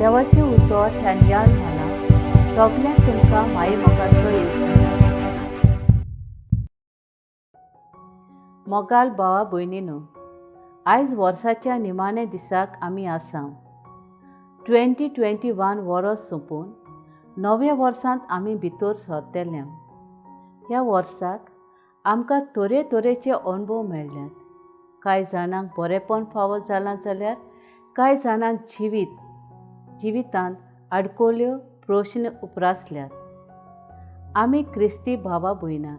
देवाची उतर ह्या नियाळ मला सगळ्यांक तुमकां माये मोगाचो येवजण. मोगाल भावा भयणीनो, आयज वर्साच्या निमाणे दिसाक आमी आसा. 2021 वर्स सोंपून नव्या वर्सांत आमी भितर सरतेल्या. ह्या वर्साक आमकां तरेतरेचे अनुभव मेळ्ळ्यात. कांय जाणांक बरेंपण फावो जालां जाल्यार कांय जाणांक जिवितांत आडकोल्यो प्रश्न उप्रासल्यात. आमी क्रिस्ती भावा भयणां,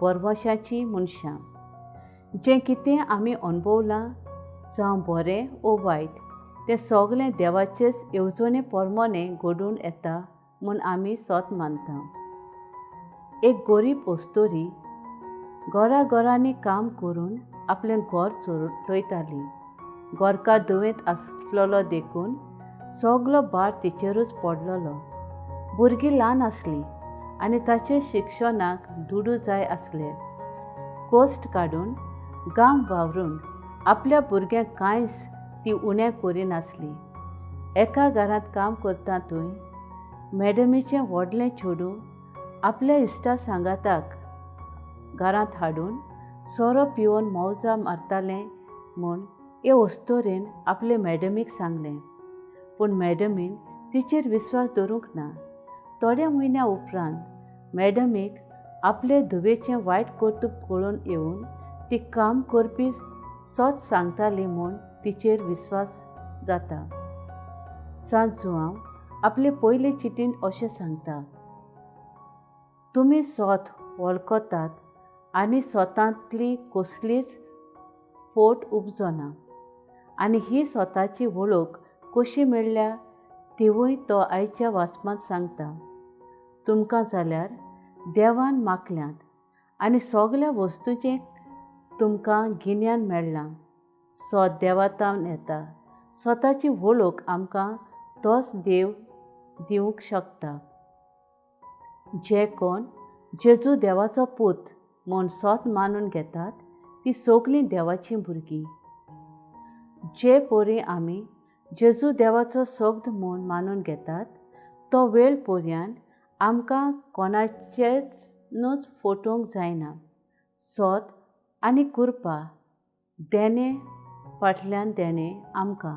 बरमोशाचीं मनशां. जें कितें आमी अणभवलां, जावं बरें वो वायट, तें सगळें देवाचेच येवजणे पोरमाणें घडून येता म्हूण आमी सोत मानता. एक गरीब अस्तोरी घरांनी काम करून आपलें घर चलयताली. घरकार दुयेंत आसलोलो देखून सगळो भार तिचेरूच पडलोलो. भुरगीं ल्हान आसलीं आनी ताचे शिक्षणाक दुडू जाय आसलें. कोस्ट काडून गांव वावरून आपल्या भुरग्यांक कांयच ती उणें करिनासली. एका घरांत काम करता थंय मॅडमीचें व्हडलें चेडूं आपल्या इश्टा सांगाताक घरांत हाडून सोरो पिवून मौजा मारतालें म्हूण हे अस्तोरेन आपले मॅडमीक सांगलें. पूण मॅडमीन तिचेर विस्वास दवरूंक ना. थोड्या म्हयन्या उपरांत मॅडमीक आपले धुवेचें वायट कर्तूब कळून येवन ती काम करपी सोत सांगताली म्हूण तिचेर विस्वास जाता. सांजुआंव आपले पयले चिटींत अशें सांगता: तुमी सोत वळखतात आनी सोतांतली कसलीच फोट उपजना, आनी ही स्वताची वळख कशी मेळ्ळ्या तिवूय तो आयच्या वाचमांत सांगता. तुमकां जाल्यार देवान मागल्यांत आनी सगळ्या वस्तूंचें तुमकां गिन्यान मेळ्ळां. सोत देवातावन येता. स्वताची वळख आमकां तोच देव दिवंक शकता. जे कोण जेजू देवाचो पूत म्हूण सोत मानून घेतात तीं सगळीं देवाचीं भुरगीं. जे पोरी आमी जेजू देवाचो सग्द म्हूण मानून घेतात, तो वेळ पर्यान आमकां कोणाचेंच फटोवंक जायना. सोत आनी कृपा देणे फाटल्यान देणे आमकां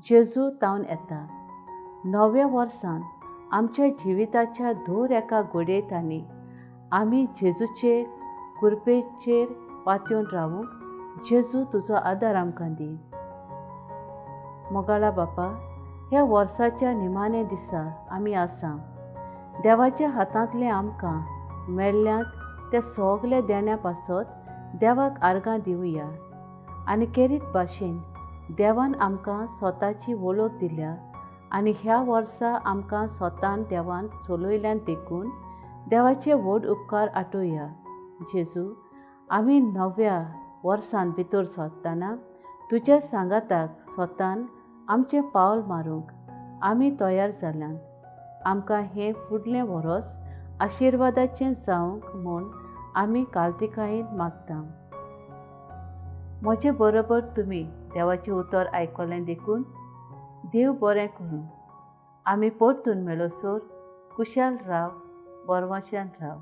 जेजू तावन येता. नव्या वर्सान आमच्या जिविताच्या दर एका घडयेंतांनी आमी जेजूचे कृपेचेर पातयेवन रावूंक जेजू तुजो आदार आमकां दी. मोगाळा बापा, ह्या वर्साच्या निमाणे दिसा आमी आसा. देवाच्या हातांतलें आमकां मेळ्ळ्यांत तें सगळें देण्या पासत देवाक आर्गां दिवया. आनी खेरीत भाशेन देवान आमकां स्वताची वळख दिल्या आनी ह्या वर्सा आमकां स्वतान देवान चलयल्यान देखून देवाचे व्हड उपकार आठोवया. जेजू, आमी नव्या वर्सान भितर सरतना तुज्या सांगाताक स्वतान आमचें पावल मारूंक आमी तयार जाल्यांत. आमकां हें फुडलें वरस आशिर्वादाचें जावंक म्हूण आमी काल्तिकायेन मागता. म्हजे बरोबर तुमी देवाचें उतर आयकलें देखून देव बरें करूं. आमी परतून मेळसर कुशाल राव, बरमोशान राव.